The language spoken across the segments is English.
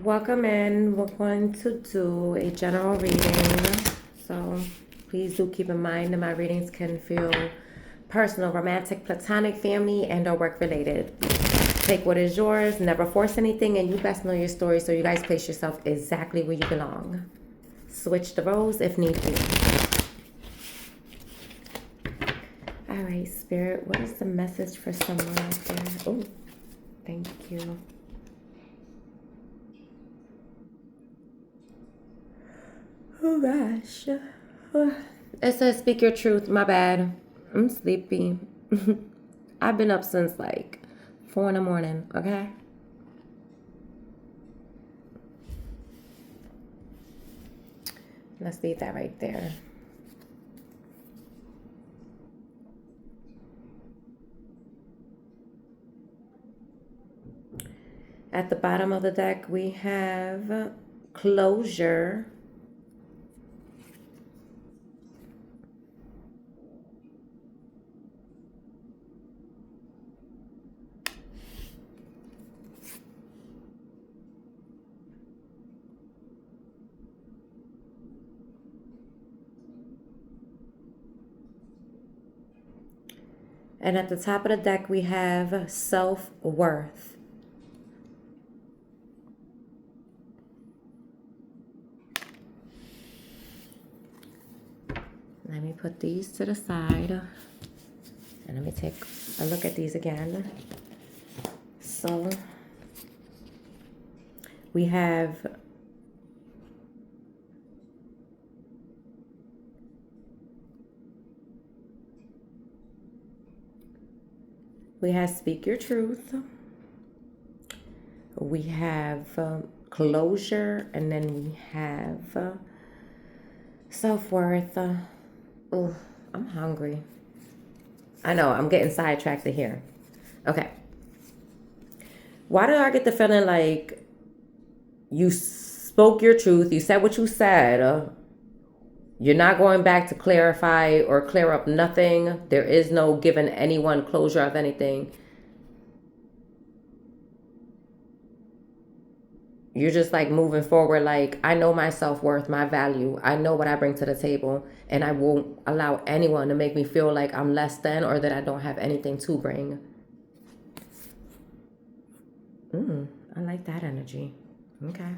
Welcome in. We're going to do a general reading. So please do keep in mind that my readings can feel personal, romantic, platonic, family, and or work related. Take what is yours, never force anything, and you best know your story so you guys place yourself exactly where you belong. Switch the roles if need be. All right, Spirit, what is the message for someone out there? Oh, thank you. Oh gosh. It says speak your truth. My bad. I'm sleepy. I've been up since like 4 in the morning, okay? Let's leave that right there. At the bottom of the deck, we have closure. And at the top of the deck, we have self-worth. Let me put these to the side. And let me take a look at these again. So we have speak your truth. We have closure, and then we have self-worth. Oh, I'm hungry. I know, I'm getting sidetracked here. Okay. Why do I get the feeling like you spoke your truth, you said what you said, you're not going back to clarify or clear up nothing. There is no giving anyone closure of anything. You're just like moving forward, like, I know my self-worth, my value. I know what I bring to the table, and I won't allow anyone to make me feel like I'm less than or that I don't have anything to bring. I like that energy. Okay.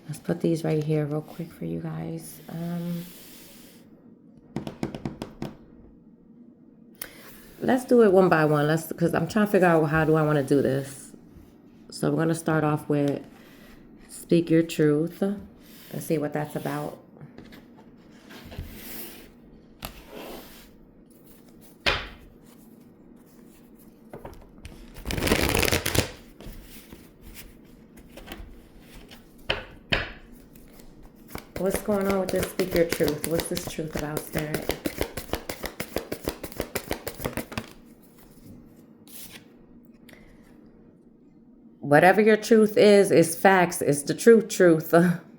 Let's put these right here real quick for you guys. Let's do it one by one. Because I'm trying to figure out how do I want to do this. So we're going to start off with speak your truth. Let's see what that's about. What's going on with this speak your truth? What's this truth about, Spirit? Whatever your truth is facts. It's the truth.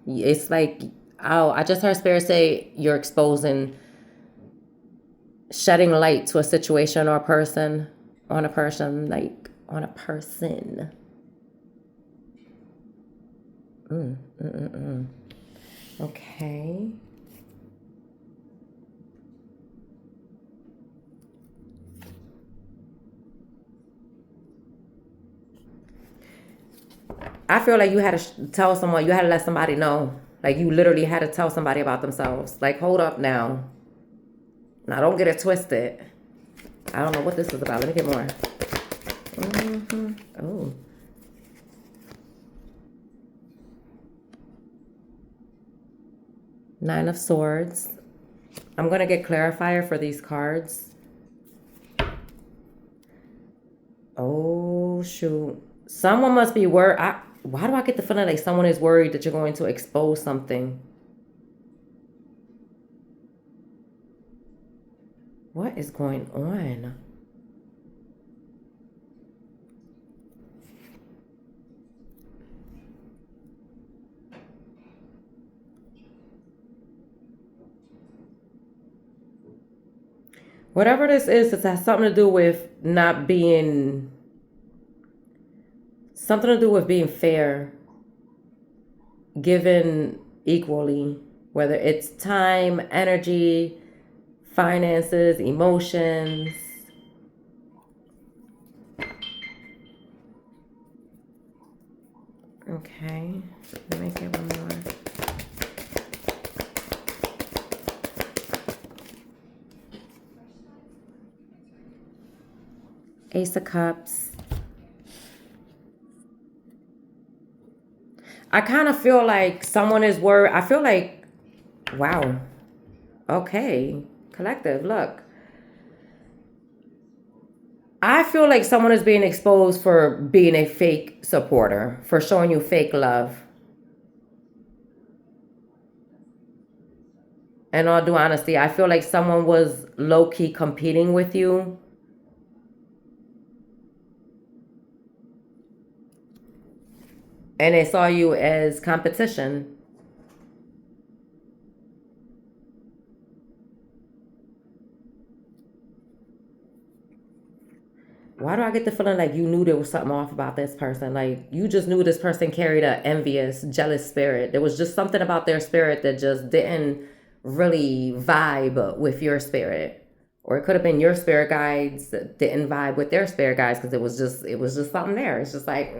It's like, oh, I just heard Spirit say you're exposing, shedding light to a situation or a person, on a person, like on a person. Okay. I feel like you had to tell someone, you had to let somebody know. Like you literally had to tell somebody about themselves. Like, hold up now. Now, don't get it twisted. I don't know what this is about. Let me get more. Oh. Nine of Swords. I'm going to get clarifier for these cards. Oh, shoot. Someone must be worried. Why do I get the feeling like someone is worried that you're going to expose something? What is going on? Whatever this is, it has something to do with not being Something to do with being fair, given equally, whether it's time, energy, finances, emotions. Okay, let me get one more. Ace of Cups. I kind of feel like someone is worried. I feel like, wow. Okay. Collective, look. I feel like someone is being exposed for being a fake supporter, for showing you fake love. In all due honesty, I feel like someone was low-key competing with you. And they saw you as competition. Why do I get the feeling like you knew there was something off about this person? Like you just knew this person carried a envious, jealous spirit. There was just something about their spirit that just didn't really vibe with your spirit. Or it could have been your spirit guides that didn't vibe with their spirit guides because it was just something there. It's just like,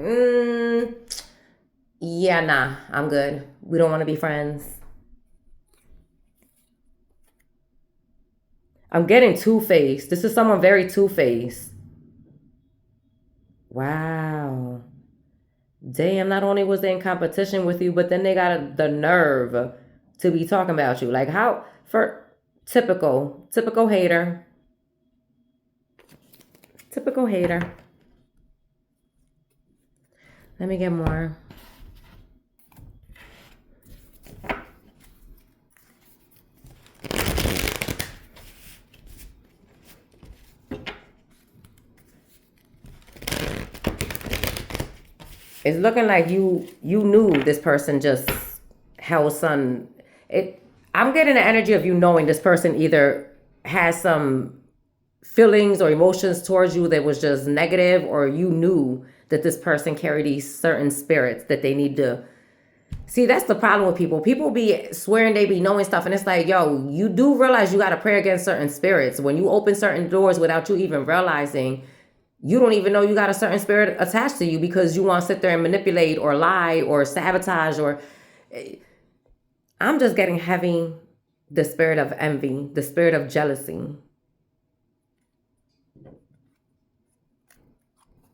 yeah, nah, I'm good. We don't want to be friends. I'm getting two-faced. This is someone very two-faced. Wow. Damn, not only was they in competition with you, but then they got the nerve to be talking about you. Like how for typical hater. Typical hater. Let me get more. It's looking like you knew this person just held some it I'm getting the energy of you knowing this person either has some feelings or emotions towards you that was just negative, or you knew that this person carried these certain spirits that they need to see. That's the problem with people. People be swearing they be knowing stuff, and it's like, yo, you do realize you got to pray against certain spirits when you open certain doors without you even realizing. You don't even know you got a certain spirit attached to you because you want to sit there and manipulate or lie or sabotage. Or I'm just getting heavy, the spirit of envy, the spirit of jealousy.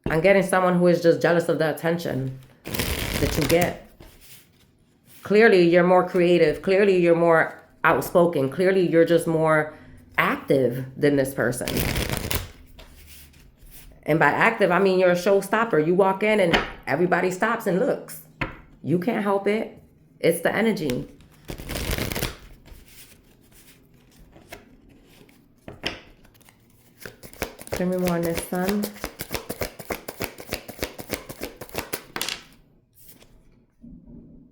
I'm getting someone who is just jealous of the attention that you get. Clearly, you're more creative. Clearly, you're more outspoken. Clearly, you're just more active than this person. And by active, I mean you're a showstopper. You walk in and everybody stops and looks. You can't help it. It's the energy. Give me more on this sun.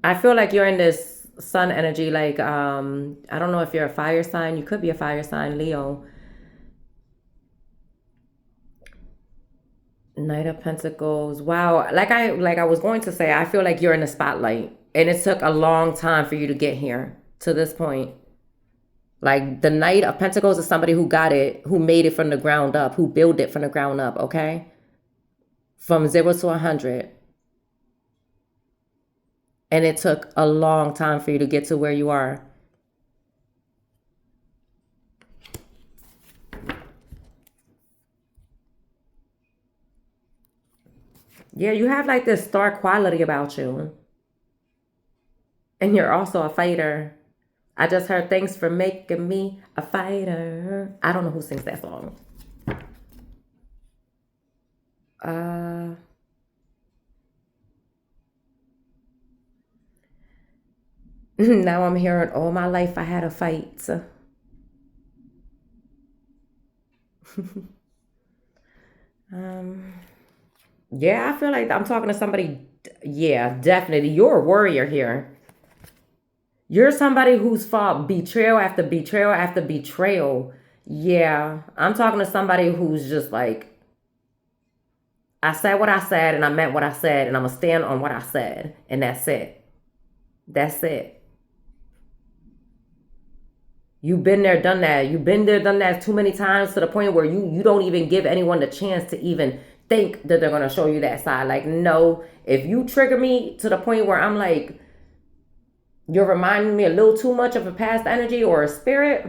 I feel like you're in this sun energy. Like, I don't know if you're a fire sign. You could be a fire sign, Leo. Knight of Pentacles. Wow. Like I was going to say, I feel like you're in the spotlight. And it took a long time for you to get here to this point. Like the Knight of Pentacles is somebody who got it, who made it from the ground up, who built it from the ground up, okay? From 0 to 100. And it took a long time for you to get to where you are. Yeah, you have like this star quality about you. And you're also a fighter. I just heard thanks for making me a fighter. I don't know who sings that song. Now I'm hearing all my life I had a fight. Yeah, I feel like I'm talking to somebody. Yeah, definitely. You're a warrior here. You're somebody who's fought betrayal after betrayal after betrayal. Yeah, I'm talking to somebody who's just like, I said what I said and I meant what I said, and I'm going to stand on what I said. And that's it. That's it. You've been there, done that. You've been there, done that too many times to the point where you don't even give anyone the chance to even think that they're going to show you that side. Like, no, if you trigger me to the point where I'm like, you're reminding me a little too much of a past energy or a spirit,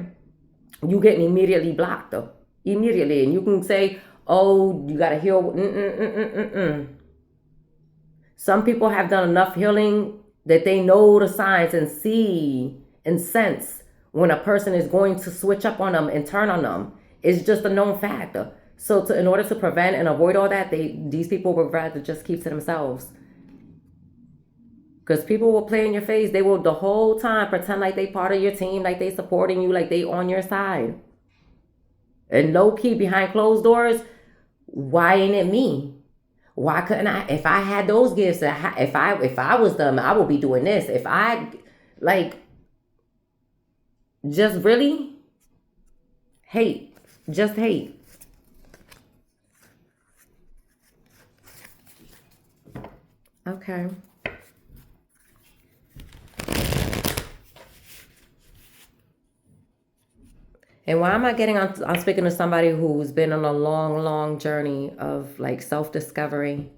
you getting immediately blocked though. Immediately. And you can say, oh, you got to heal. Some people have done enough healing that they know the signs and see and sense when a person is going to switch up on them and turn on them. It's just a known fact. So in order to prevent and avoid all that, these people would rather just keep to themselves. Because people will play in your face. They will the whole time pretend like they part of your team, like they supporting you, like they on your side. And low key behind closed doors, why ain't it me? Why couldn't I? If I had those gifts, if I was them, I would be doing this. If I like, just really hate, just hate. Okay. And why am I getting on? I'm speaking to somebody who's been on a long journey of like self-discovery.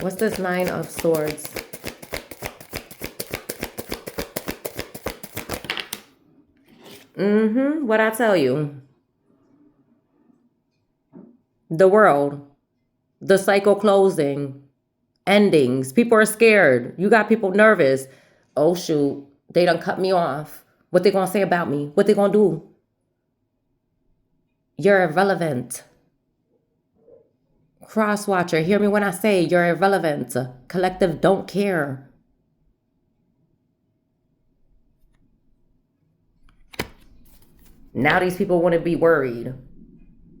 What's this 9 of Swords? What I tell you? The world, the cycle closing, endings. People are scared. You got people nervous. Oh shoot, they done cut me off. What they gonna say about me? What they gonna do? You're irrelevant. Crosswatcher, hear me when I say you're irrelevant. Collective don't care. Now these people want to be worried.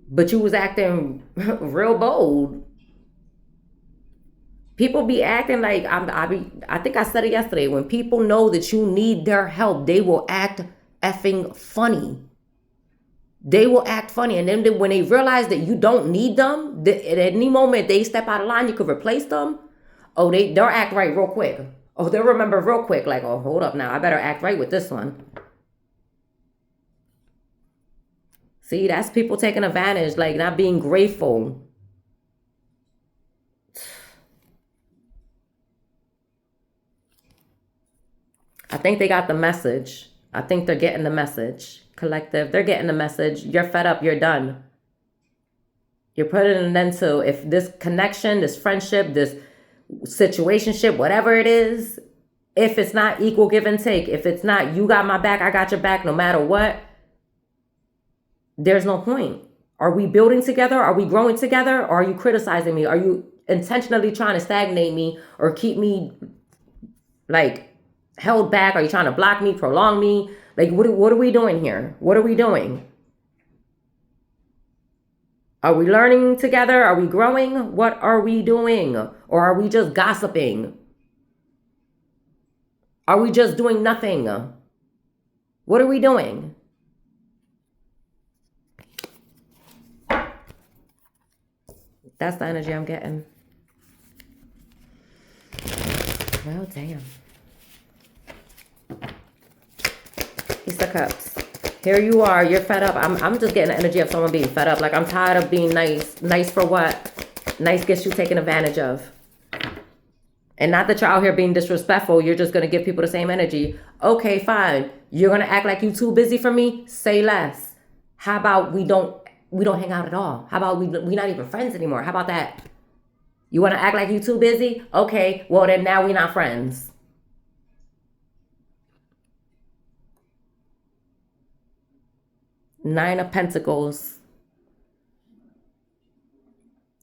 But you was acting real bold. People be acting like I think I said it yesterday. When people know that you need their help, they will act effing funny. They will act funny. And then when they realize that you don't need them, at any moment they step out of line, you could replace them. Oh, they'll act right real quick. Oh, they'll remember real quick, like, oh, hold up now. I better act right with this one. See, that's people taking advantage, like not being grateful. I think they got the message. I think they're getting the message. Collective, they're getting the message. You're fed up. You're done. You're putting an end to if this connection, this friendship, this situationship, whatever it is, if it's not equal give and take, if it's not you got my back, I got your back, no matter what, there's no point. Are we building together? Are we growing together? Or are you criticizing me? Are you intentionally trying to stagnate me or keep me like held back? Are you trying to block me, prolong me? Like, what are we doing here? What are we doing? Are we learning together? Are we growing? What are we doing? Or are we just gossiping? Are we just doing nothing? What are we doing? That's the energy I'm getting. Well, damn. Ace of Cups. Here you are. You're fed up. I'm just getting the energy of someone being fed up. Like, I'm tired of being nice. Nice for what? Nice gets you taken advantage of. And not that you're out here being disrespectful. You're just going to give people the same energy. Okay, fine. You're going to act like you too busy for me? Say less. How about we don't hang out at all? How about we not even friends anymore? How about that? You want to act like you too busy? Okay, well then now we're not friends. Nine of Pentacles.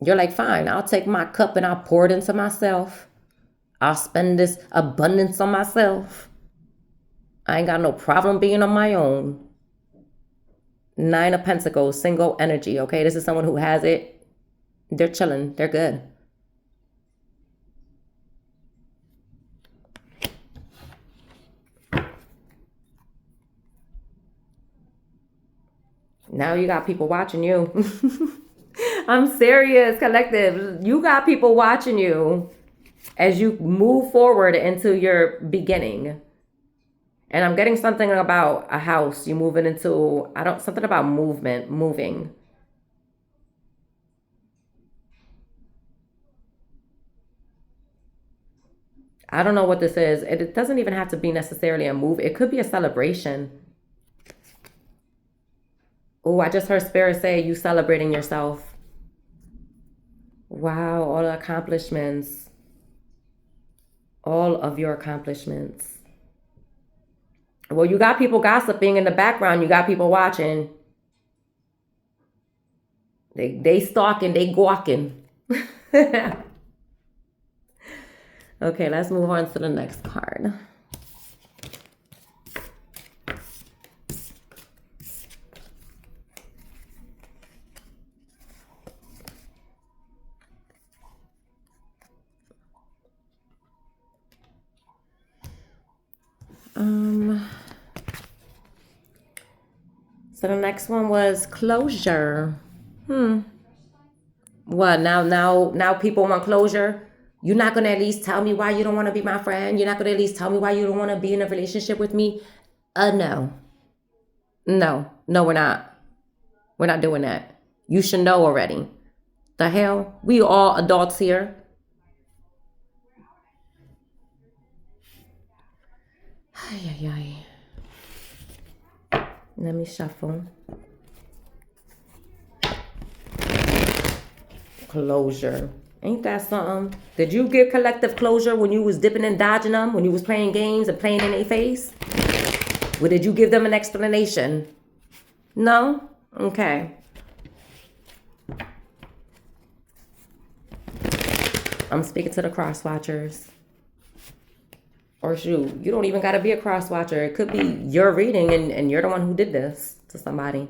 You're like, fine, I'll take my cup and I'll pour it into myself. I'll spend this abundance on myself. I ain't got no problem being on my own. Nine of Pentacles, single energy, okay? This is someone who has it. They're chilling. They're good. Now you got people watching you. I'm serious, collective. You got people watching you as you move forward into your beginning. And I'm getting something about a house. You moving into, I don't, something about movement, moving. I don't know what this is. It doesn't even have to be necessarily a move. It could be a celebration. Oh, I just heard Spirit say you celebrating yourself. Wow, all the accomplishments. All of your accomplishments. Well, you got people gossiping in the background. You got people watching. They stalking, they gawking. Okay, let's move on to the next card. So the next one was closure. What now people want closure? You're not gonna at least tell me why you don't want to be my friend? You're not gonna at least tell me why you don't want to be in a relationship with me? No. No, we're not. We're not doing that. You should know already. The hell? We all adults here. Ay, ay, ay. Let me shuffle. Closure. Ain't that something? Did you get collective closure when you was dipping and dodging them? When you was playing games and playing in their face? Or did you give them an explanation? No? Okay. I'm speaking to the cross watchers. Or shoot, you don't even got to be a cross watcher. It could be your reading and you're the one who did this to somebody.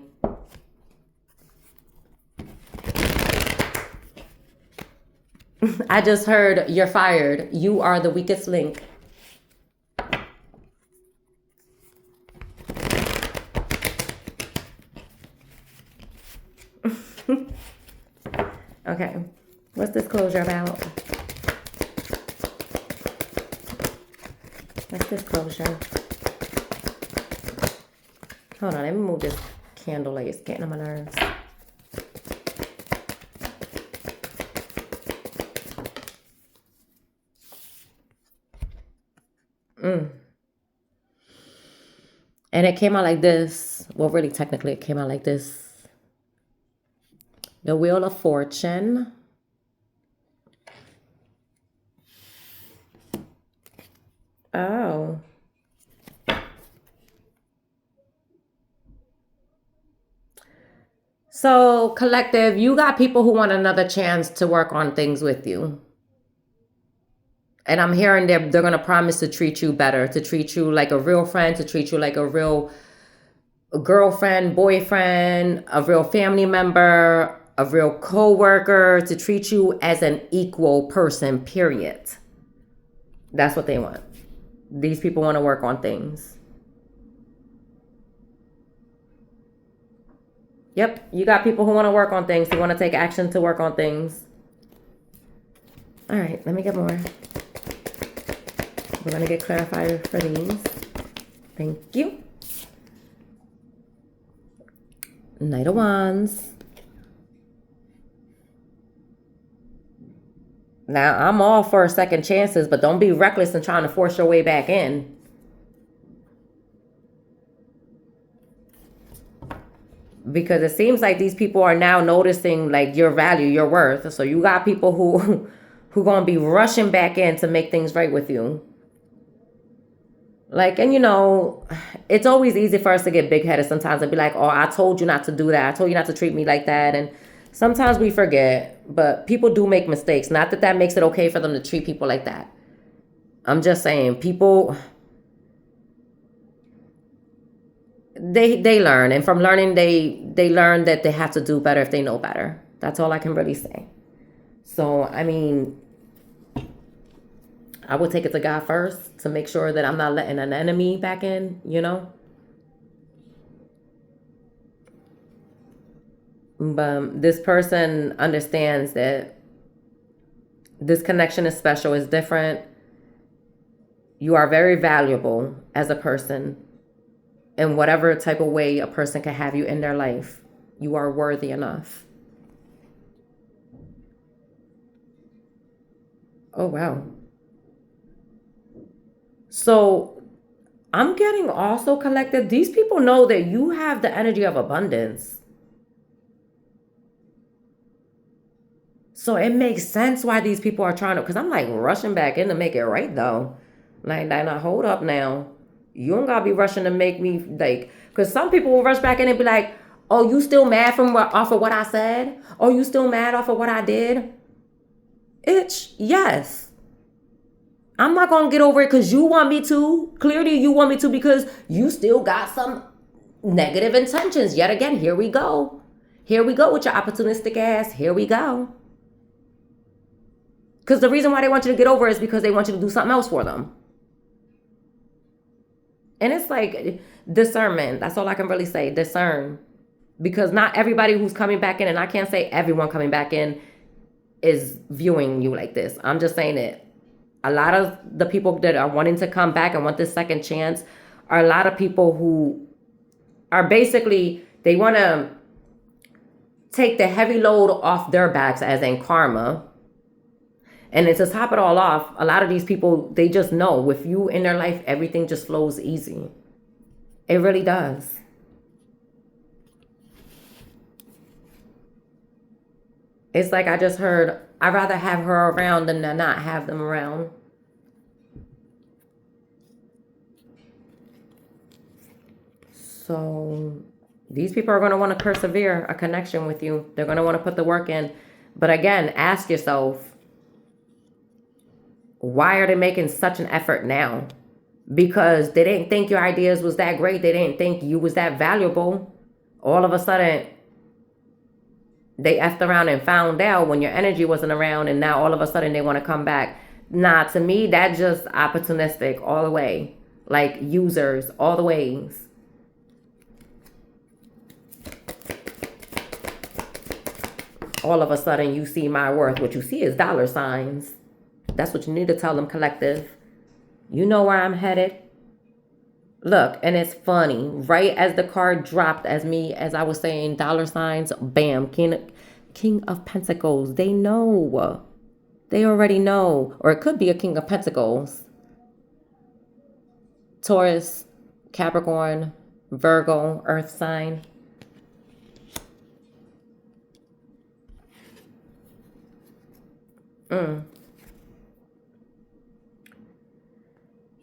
I just heard you're fired. You are the weakest link. Okay. What's this closure about? What's this closure? Hold on, let me move this candle like it's getting on my nerves. And it came out like this. Well, really, technically, it came out like this. The Wheel of Fortune. Oh. So, collective, you got people who want another chance to work on things with you. And I'm hearing they're going to promise to treat you better, to treat you like a real friend, to treat you like a real girlfriend, boyfriend, a real family member, a real co-worker, to treat you as an equal person, period. That's what they want. These people want to work on things. Yep, you got people who want to work on things, who want to take action to work on things. All right, let me get more. We're going to get clarifier for these. Thank you. Knight of Wands. Now, I'm all for second chances, but don't be reckless and trying to force your way back in. Because it seems like these people are now noticing like your value, your worth. So you got people who gonna be rushing back in to make things right with you. Like, and you know, it's always easy for us to get big-headed sometimes and be like, oh, I told you not to do that. I told you not to treat me like that. And sometimes we forget, but people do make mistakes. Not that that makes it okay for them to treat people like that. I'm just saying, people, they learn. And from learning, they learn that they have to do better if they know better. That's all I can really say. So, I mean, I would take it to God first to make sure that I'm not letting an enemy back in, you know? But this person understands that this connection is special, is different. You are very valuable as a person. In whatever type of way a person can have you in their life, you are worthy enough. Oh, wow. So I'm getting also collective. These people know that you have the energy of abundance. So it makes sense why these people are trying to, because I'm like rushing back in to make it right though. Like, now hold up now. You don't gotta be rushing to make me like, because some people will rush back in and be like, oh, you still mad from off of what I said? Oh, you still mad off of what I did? Itch, yes. I'm not gonna get over it because you want me to. Clearly, you want me to because you still got some negative intentions. Yet again, here we go. Here we go with your opportunistic ass. Here we go. Because the reason why they want you to get over it is because they want you to do something else for them. And it's like discernment. That's all I can really say. Discern. Because not everybody who's coming back in, and I can't say everyone coming back in is viewing you like this. I'm just saying it. A lot of the people that are wanting to come back and want this second chance are a lot of people who are basically, they want to take the heavy load off their backs, as in karma. And then to top it all off, a lot of these people, they just know with you in their life, everything just flows easy. It really does. It's like I just heard, I'd rather have her around than to not have them around. So these people are going to want to persevere a connection with you. They're going to want to put the work in. But again, ask yourself, why are they making such an effort now? Because they didn't think your ideas was that great. They didn't think you was that valuable. All of a sudden, they effed around and found out when your energy wasn't around, and now all of a sudden they want to come back. Nah, to me, that's just opportunistic all the way. Like users all the ways. All of a sudden you see my worth. What you see is dollar signs. That's what you need to tell them, collective. You know where I'm headed. Look, and it's funny. Right as the card dropped, as I was saying, dollar signs, bam, King of Pentacles. They know. They already know. Or it could be a King of Pentacles. Taurus, Capricorn, Virgo, Earth sign.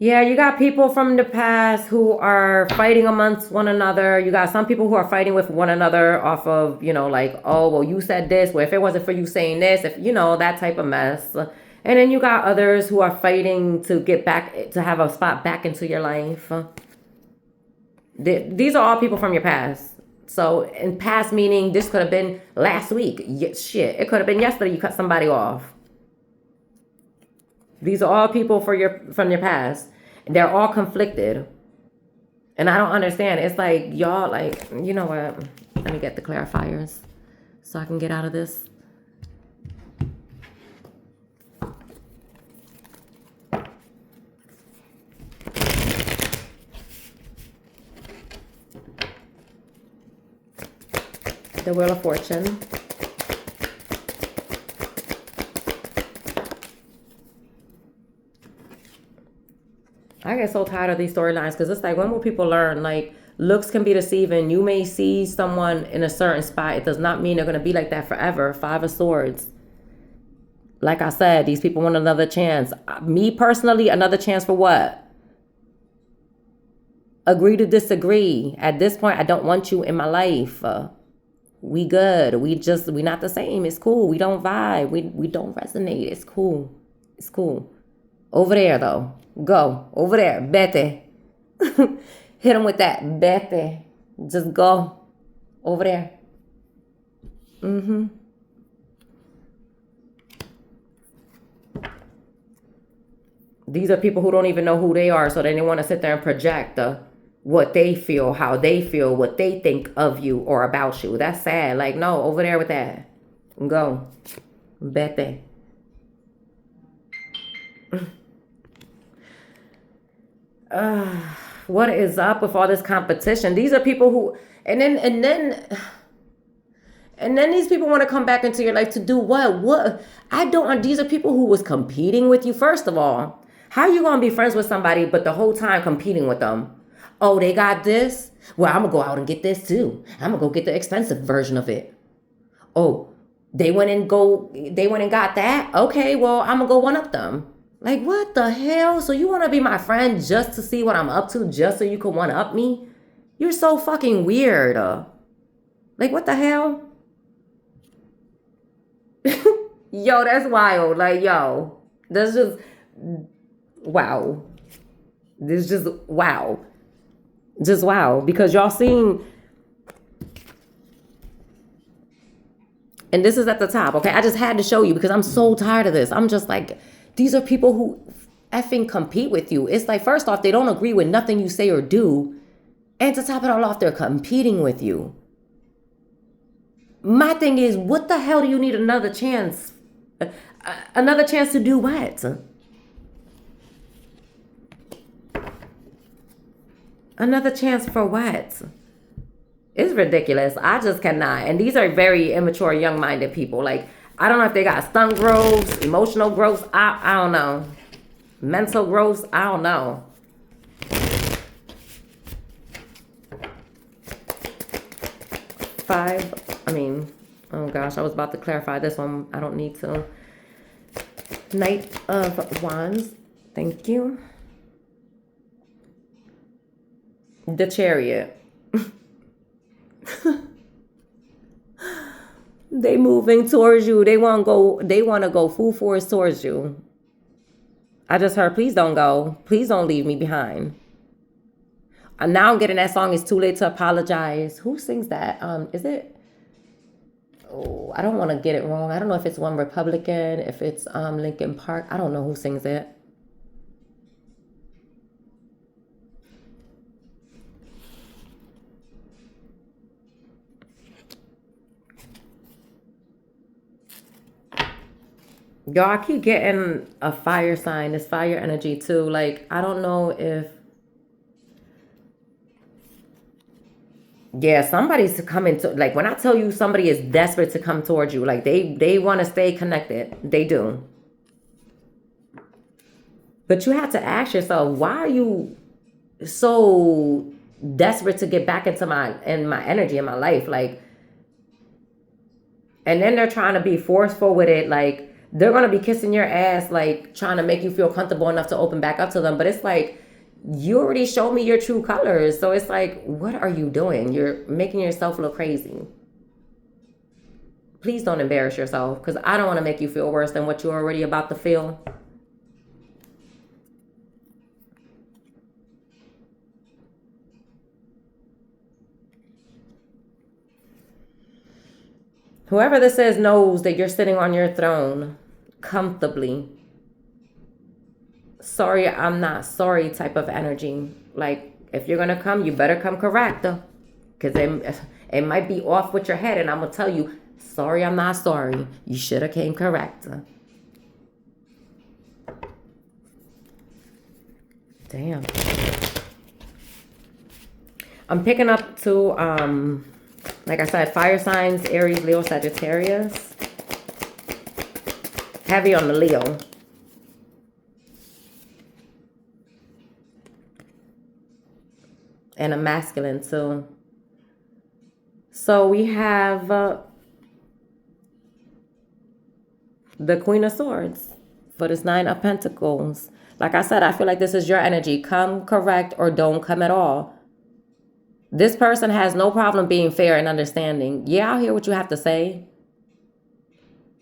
Yeah, you got people from the past who are fighting amongst one another. You got some people who are fighting with one another off of, like, oh, well, you said this. Well, if it wasn't for you saying this, if, that type of mess. And then you got others who are fighting to get back, to have a spot back into your life. These are all people from your past. So in past meaning, this could have been last week. Shit, it could have been yesterday you cut somebody off. These are all people from your past. They're all conflicted. And I don't understand. It's like, y'all, like, you know what? Let me get the clarifiers so I can get out of this. The Wheel of Fortune. I get so tired of these storylines because it's like, when will people learn? Like, looks can be deceiving. You may see someone in a certain spot. It does not mean they're going to be like that forever. Five of Swords. Like I said, these people want another chance. Me personally, another chance for what? Agree to disagree. At this point, I don't want you in my life. We good. We not the same. It's cool. We don't vibe. We don't resonate. It's cool. It's cool. Over there, though. Go. Over there. Vete. Hit him with that. Vete. Just go. Over there. These are people who don't even know who they are, so they want to sit there and project. what they feel, how they feel, what they think of you or about you. That's sad. Like, no, over there with that. Go. Vete. What is up with all this competition? These are people who, and then these people want to come back into your life to do what? What? I don't. These are people who was competing with you. First of all, how are you gonna be friends with somebody but the whole time competing with them? Oh, they got this. Well, I'm gonna go out and get this too. I'm gonna go get the expensive version of it. Oh, They went and got that. Okay, well, I'm gonna go one up them. Like, what the hell? So you want to be my friend just to see what I'm up to, just so you can one up me? You're so fucking weird. Like, what the hell? Yo, that's wild. Like, yo, that's just wow. This is just wow. Just wow. Because y'all seen, and this is at the top, okay? I just had to show you because I'm so tired of this. I'm just like, these are people who effing compete with you. It's like, first off, they don't agree with nothing you say or do. And to top it all off, they're competing with you. My thing is, what the hell do you need another chance? Another chance to do what? Another chance for what? It's ridiculous. I just cannot. And these are very immature, young-minded people. Like, I don't know if they got stunt growths, emotional growths. I don't know. Mental growths. I don't know. Oh gosh, I was about to clarify this one. I don't need to. Knight of Wands. Thank you. The Chariot. They moving towards you. They want to go full force towards you. I just heard, please don't go. Please don't leave me behind. And now I'm getting that song, It's Too Late to Apologize. Who sings that? Is it? Oh, I don't want to get it wrong. I don't know if it's One Republican, if it's Linkin Park. I don't know who sings it. Y'all, I keep getting a fire sign. This fire energy too. Like, I don't know if, yeah, somebody's coming to, like, when I tell you somebody is desperate to come towards you, like they want to stay connected. They do. But you have to ask yourself, why are you so desperate to get back into my energy in my life? Like, and then they're trying to be forceful with it. Like, they're going to be kissing your ass, like trying to make you feel comfortable enough to open back up to them. But it's like, you already showed me your true colors. So it's like, what are you doing? You're making yourself look crazy. Please don't embarrass yourself, because I don't want to make you feel worse than what you're already about to feel. Whoever this is knows that you're sitting on your throne comfortably. Sorry, I'm not sorry type of energy. Like, if you're going to come, you better come correct. Because it might be off with your head. And I'm going to tell you, sorry, I'm not sorry. You should have came correct. Damn. I'm picking up to, like I said, fire signs, Aries, Leo, Sagittarius. Heavy on the Leo. And a masculine too. So we have the Queen of Swords for this Nine of Pentacles. Like I said, I feel like this is your energy. Come correct or don't come at all. This person has no problem being fair and understanding. Yeah, I'll hear what you have to say.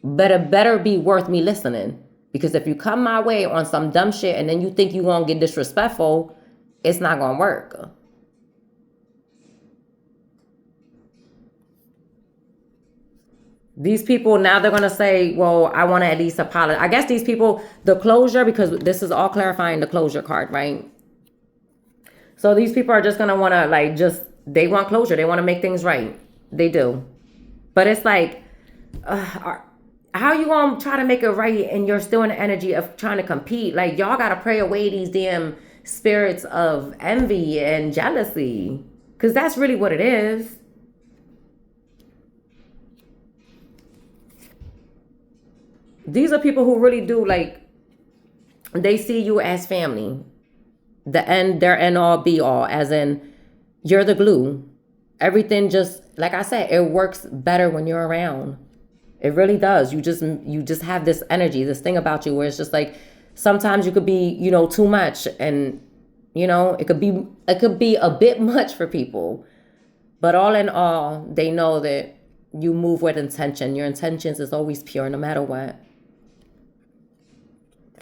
But it better be worth me listening. Because if you come my way on some dumb shit and then you think you won't get disrespectful, it's not going to work. These people, now they're going to say, well, I want to at least apologize. I guess these people, the closure, because this is all clarifying the closure card, right? So these people are just gonna want to like just they want closure. They want to make things right. They do. But it's like, how you gonna try to make it right and you're still in the energy of trying to compete? Like y'all gotta pray away these damn spirits of envy and jealousy, because that's really what it is. These are people who really do like they see you as family, their end all be all, as in you're the glue. Everything just like I said, it works better when you're around. It really does. You just have this energy, this thing about you where it's just like sometimes you could be, too much, and it could be a bit much for people. But all in all, they know that you move with intention. Your intentions is always pure no matter what.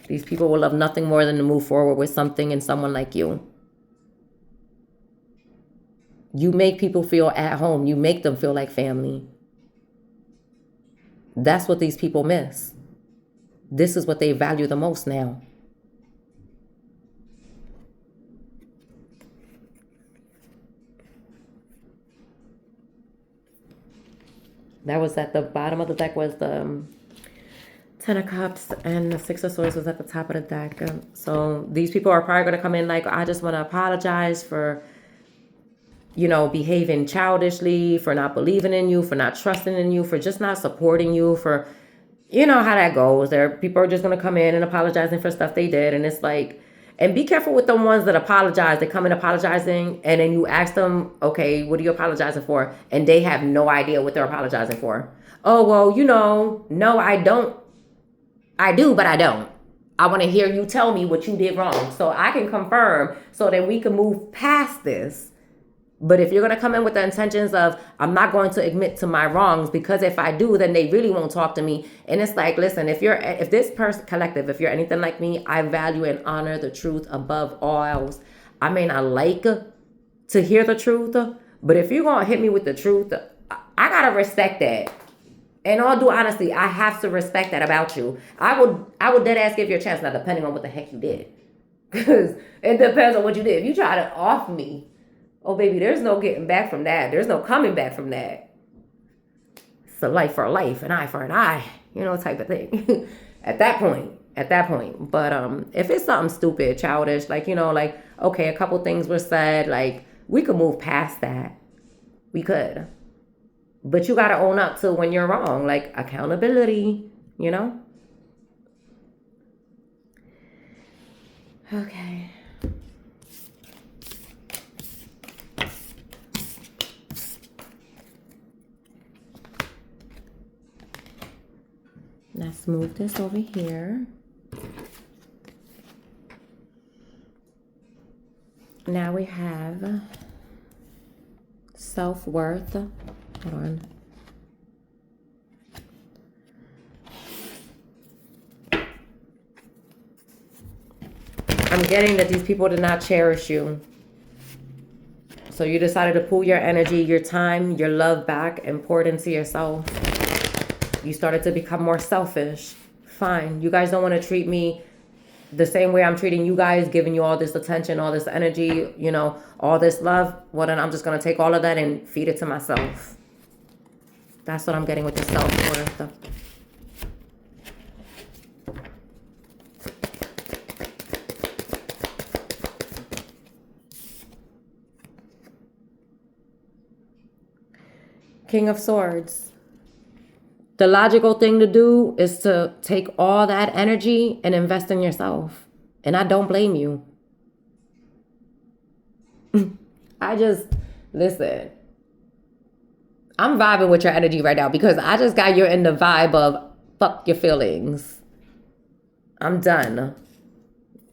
These people will love nothing more than to move forward with something and someone like you. You make people feel at home. You make them feel like family. That's what these people miss. This is what they value the most now. That was at the bottom of the deck was the Ten of Cups, and the Six of Swords was at the top of the deck. So these people are probably going to come in like, I just want to apologize for, behaving childishly, for not believing in you, for not trusting in you, for just not supporting you, for, how that goes. People are just going to come in and apologizing for stuff they did. And it's like, and be careful with the ones that apologize. They come in apologizing and then you ask them, okay, what are you apologizing for? And they have no idea what they're apologizing for. Oh, well, no, I don't. I do, but I don't. I want to hear you tell me what you did wrong so I can confirm so that we can move past this. But if you're going to come in with the intentions of, I'm not going to admit to my wrongs, because if I do, then they really won't talk to me. And it's like, listen, if this person collective, if you're anything like me, I value and honor the truth above all else. I may not like to hear the truth, but if you're going to hit me with the truth, I got to respect that. In all due honesty, I have to respect that about you. I would dead ass give you a chance, now depending on what the heck you did. Because it depends on what you did. If you try to off me, oh baby, there's no getting back from that. There's no coming back from that. It's a life for a life, an eye for an eye, type of thing. At that point. But if it's something stupid, childish, like, like, okay, a couple things were said, like, we could move past that. We could. But you got to own up to when you're wrong, like accountability, Okay. Let's move this over here. Now we have self-worth. Hold on. I'm getting that these people did not cherish you. So you decided to pull your energy, your time, your love back and pour it into yourself. You started to become more selfish. Fine. You guys don't want to treat me the same way I'm treating you guys, giving you all this attention, all this energy, all this love. Well, then I'm just going to take all of that and feed it to myself. That's what I'm getting with the self-worth. King of Swords. The logical thing to do is to take all that energy and invest in yourself. And I don't blame you. Listen. I'm vibing with your energy right now because I just got you in the vibe of fuck your feelings. I'm done.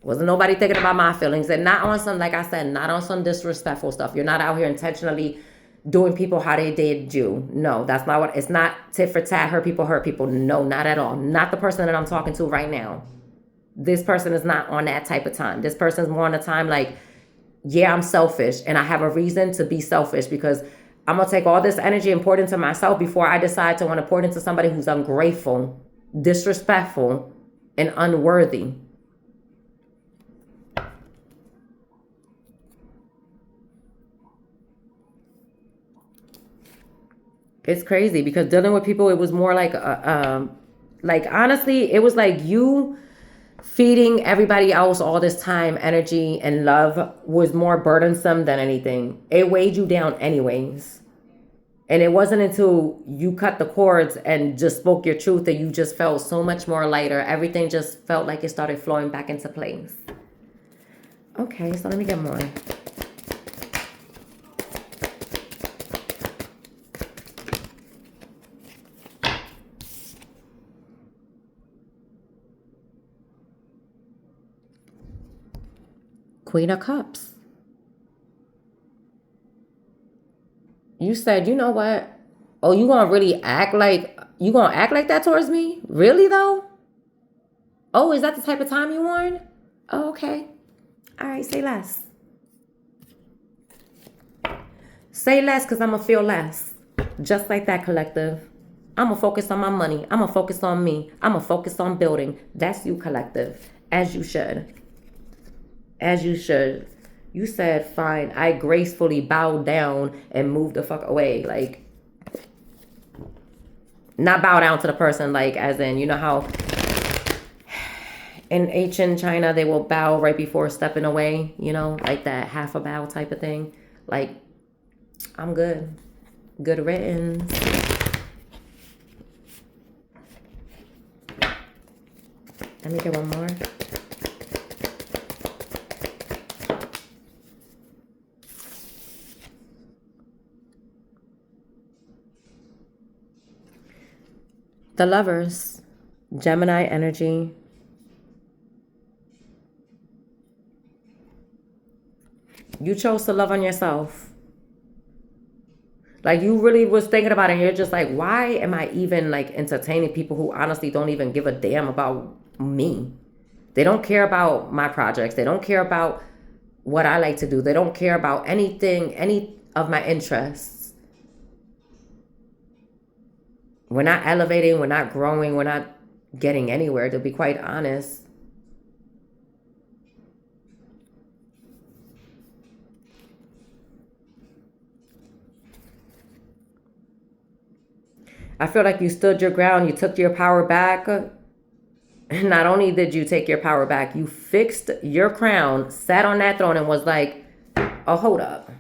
Wasn't nobody thinking about my feelings. And not on some, like I said, not on some disrespectful stuff. You're not out here intentionally doing people how they did you. No, that's not what, it's not tit for tat, hurt people. No, not at all. Not the person that I'm talking to right now. This person is not on that type of time. This person's more on a time like, yeah, I'm selfish and I have a reason to be selfish because I'm going to take all this energy and pour it into myself before I decide to want to pour it into somebody who's ungrateful, disrespectful, and unworthy. It's crazy because dealing with people, it was more like honestly, it was like you feeding everybody else all this time, energy, and love was more burdensome than anything. It weighed you down anyways. And it wasn't until you cut the cords and just spoke your truth that you just felt so much more lighter. Everything just felt like it started flowing back into place. Okay, so let me get more. Queen of Cups. You said, you know what? Oh, you gonna act like that towards me? Really though? Oh, is that the type of time you want? Oh, okay. All right, say less. Say less because I'm going to feel less. Just like that, collective. I'm going to focus on my money. I'm going to focus on me. I'm going to focus on building. That's you, collective. As you should. As you should. You said, fine. I gracefully bowed down and moved the fuck away. Like, not bow down to the person, like, as in, you know how in ancient China they will bow right before stepping away, you know, like that half a bow type of thing. Like, I'm good. Good riddance. Let me get one more. The Lovers, Gemini energy. You chose to love on yourself. Like you really was thinking about it and you're just like, why am I even like entertaining people who honestly don't even give a damn about me? They don't care about my projects. They don't care about what I like to do. They don't care about anything, any of my interests. We're not elevating, we're not growing, we're not getting anywhere, to be quite honest. I feel like you stood your ground, you took your power back. Not only did you take your power back, you fixed your crown, sat on that throne, and was like, oh, hold up.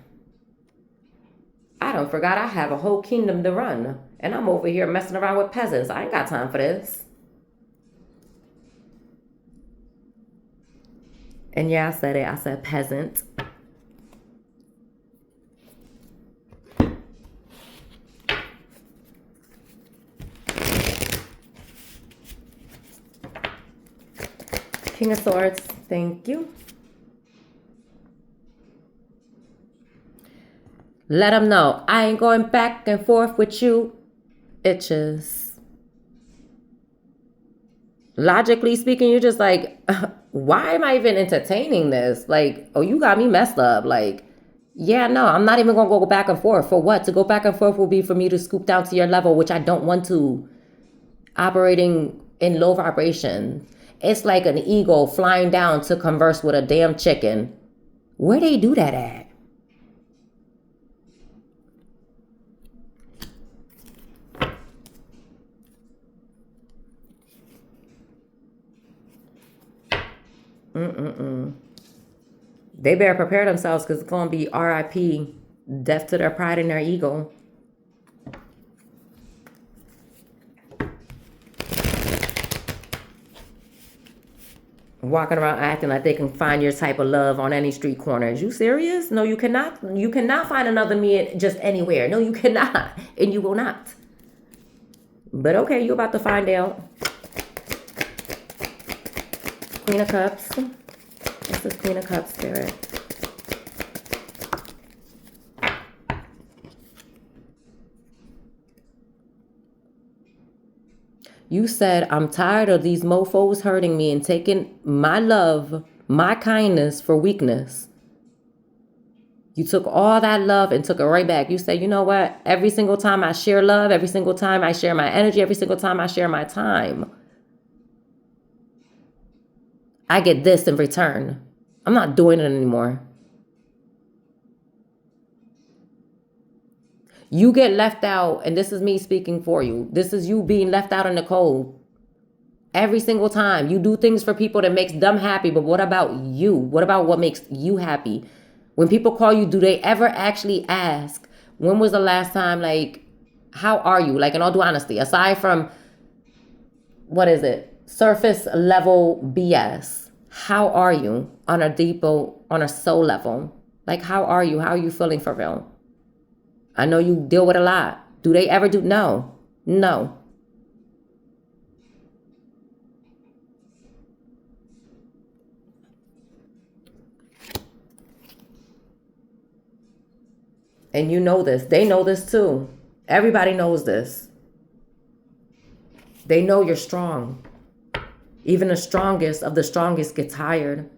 I done forgot I have a whole kingdom to run. And I'm over here messing around with peasants. I ain't got time for this. And yeah, I said it. I said peasant. King of Swords. Thank you. Let them know. I ain't going back and forth with you. Itches. Logically speaking, you're just like, why am I even entertaining this? Like, oh, you got me messed up. Like, yeah, no, I'm not even going to go back and forth. For what? To go back and forth will be for me to scoop down to your level, which I don't want to. Operating in low vibration. It's like an eagle flying down to converse with a damn chicken. Where they do that at? They better prepare themselves because it's going to be RIP, death to their pride and their ego. Walking around acting like they can find your type of love on any street corner. Is you serious? No, you cannot. You cannot find another me just anywhere. No, you cannot. And you will not. But okay, you're about to find out. Queen of Cups. This is Queen of Cups, Spirit. You said, I'm tired of these mofos hurting me and taking my love, my kindness for weakness. You took all that love and took it right back. You said, you know what? Every single time I share love, every single time I share my energy, every single time I share my time, I get this in return. I'm not doing it anymore. You get left out, and this is me speaking for you. This is you being left out in the cold. Every single time you do things for people that makes them happy, but what about you? What about what makes you happy? When people call you, do they ever actually ask, when was the last time, like, how are you? Like, in all due honesty, aside from, what is it? Surface level BS. How are you on a deeper, on a soul level? Like, how are you? How are you feeling for real? I know you deal with a lot. Do they ever do? No. No. And you know this. They know this too. Everybody knows this. They know you're strong. Even the strongest of the strongest get tired.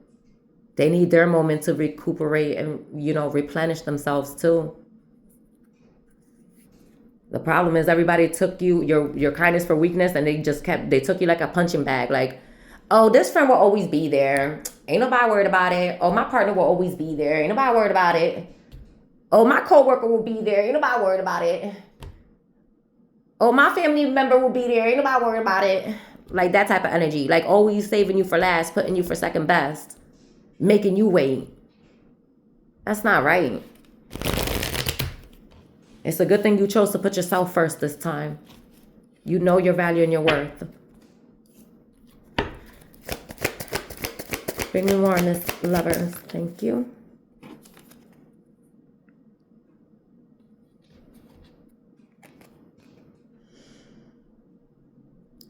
They need their moment to recuperate and, replenish themselves too. The problem is everybody took you, your kindness for weakness, and they took you like a punching bag. Like, oh, this friend will always be there. Ain't nobody worried about it. Oh, my partner will always be there. Ain't nobody worried about it. Oh, my coworker will be there. Ain't nobody worried about it. Oh, my family member will be there. Ain't nobody worried about it. Like that type of energy. Like always saving you for last, putting you for second best, making you wait. That's not right. It's a good thing you chose to put yourself first this time. You know your value and your worth. Bring me more on this, lovers. Thank you.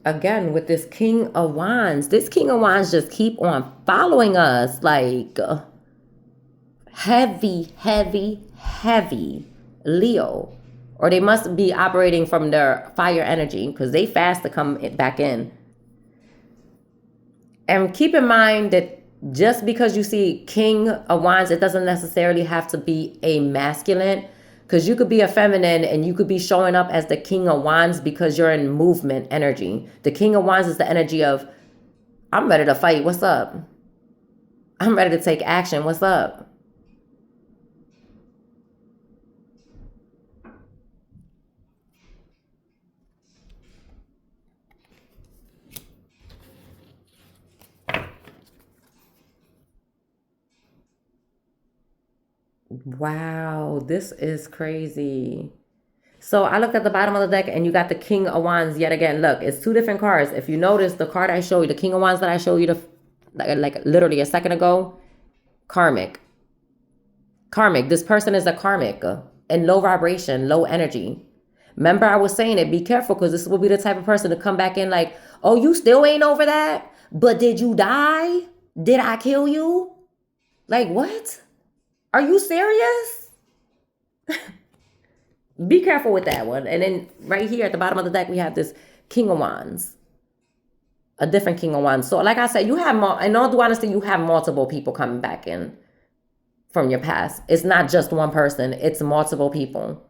Again, with this King of Wands, this King of Wands just keep on following us like heavy, heavy, heavy Leo. Or they must be operating from their fire energy because they fast to come back in. And keep in mind that just because you see King of Wands, it doesn't necessarily have to be a masculine. Because you could be a feminine and you could be showing up as the King of Wands because you're in movement energy. The King of Wands is the energy of, I'm ready to fight. What's up? I'm ready to take action. What's up? Wow, this is crazy. So I looked at the bottom of the deck and you got the King of Wands yet again. Look, it's two different cards. If you notice, the card I showed you, the King of Wands that I showed you like literally a second ago, karmic. Karmic. This person is a karmic and low vibration, low energy. Remember I was saying it, be careful because this will be the type of person to come back in like, oh, you still ain't over that? But did you die? Did I kill you? Like what? Are you serious? Be careful with that one. And then right here at the bottom of the deck, we have this King of Wands. A different King of Wands. So like I said, you have in all due honesty, you have multiple people coming back in from your past. It's not just one person. It's multiple people.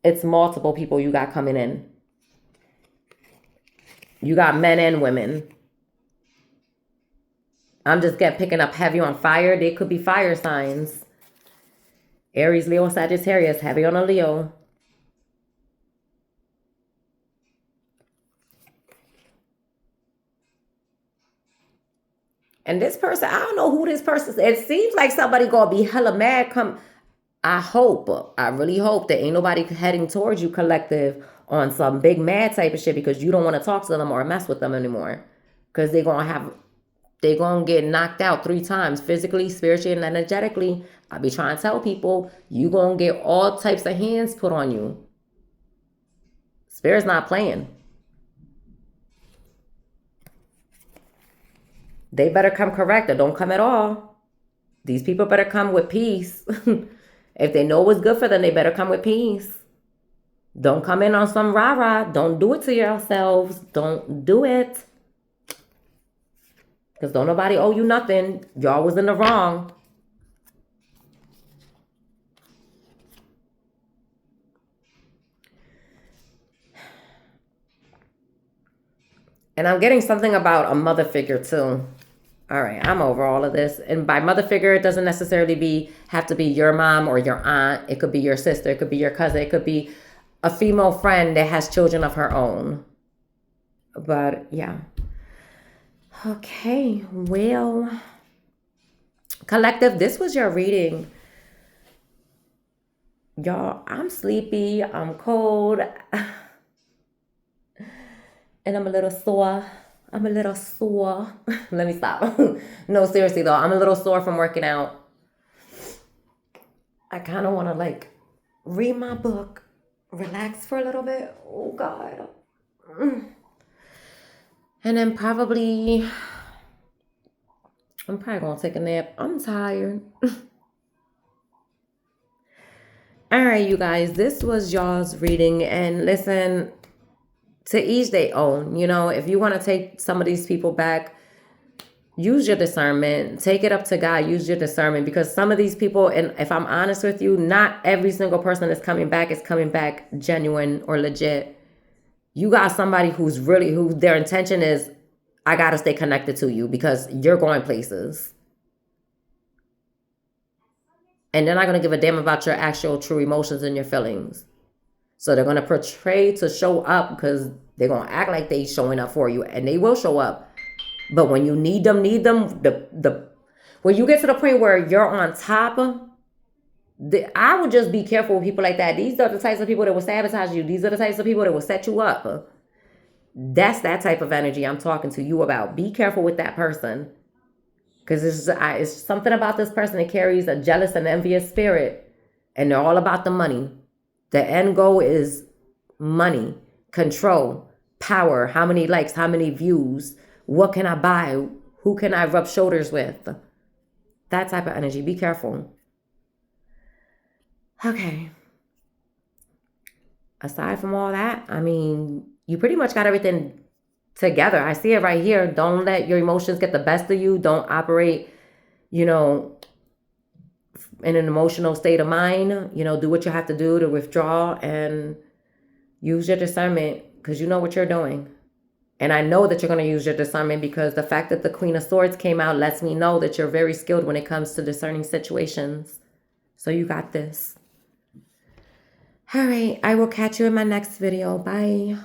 It's multiple people you got coming in. You got men and women. I'm just picking up heavy on fire. They could be fire signs. Aries, Leo, Sagittarius, heavy on a Leo. And this person, I don't know who this person is. It seems like somebody gonna be hella mad come. I really hope that ain't nobody heading towards you collective on some big mad type of shit because you don't want to talk to them or mess with them anymore. Because they're gonna get knocked out 3 times, physically, spiritually, and energetically. I be trying to tell people, you gonna get all types of hands put on you. Spirit's not playing. They better come correct or don't come at all. These people better come with peace. If they know what's good for them, they better come with peace. Don't come in on some rah-rah. Don't do it to yourselves. Don't do it. Because don't nobody owe you nothing. Y'all was in the wrong. And I'm getting something about a mother figure too. All right, I'm over all of this. And by mother figure, it doesn't necessarily have to be your mom or your aunt. It could be your sister. It could be your cousin. It could be a female friend that has children of her own. But yeah. Okay, well, collective, this was your reading. Y'all, I'm sleepy. I'm cold. And I'm a little sore. I'm a little sore. Let me stop. No, seriously though, I'm a little sore from working out. I kind of want to like read my book, relax for a little bit. Oh God. And then I'm probably gonna take a nap. I'm tired. All right, you guys, this was y'all's reading. And listen, to each their own. You know, if you want to take some of these people back, use your discernment. Take it up to God. Use your discernment, because some of these people, and if I'm honest with you, not every single person that's coming back is coming back genuine or legit. You got somebody who their intention is, I got to stay connected to you because you're going places. And they're not going to give a damn about your actual true emotions and your feelings. So they're going to portray to show up because they're going to act like they showing up for you, and they will show up. But when you need them, when you get to the point where you're on top, I would just be careful with people like that. These are the types of people that will sabotage you. These are the types of people that will set you up. That's that type of energy I'm talking to you about. Be careful with that person. Because it's something about this person that carries a jealous and envious spirit. And they're all about the money. The end goal is money, control, power, how many likes, how many views, what can I buy, who can I rub shoulders with? That type of energy. Be careful. Okay. Aside from all that, I mean, you pretty much got everything together. I see it right here. Don't let your emotions get the best of you. Don't operate, in an emotional state of mind. Do what you have to do to withdraw and use your discernment, because you know what you're doing. And I know that you're going to use your discernment, because the fact that the Queen of Swords came out lets me know that you're very skilled when it comes to discerning situations. So you got this. All right. I will catch you in my next video. Bye.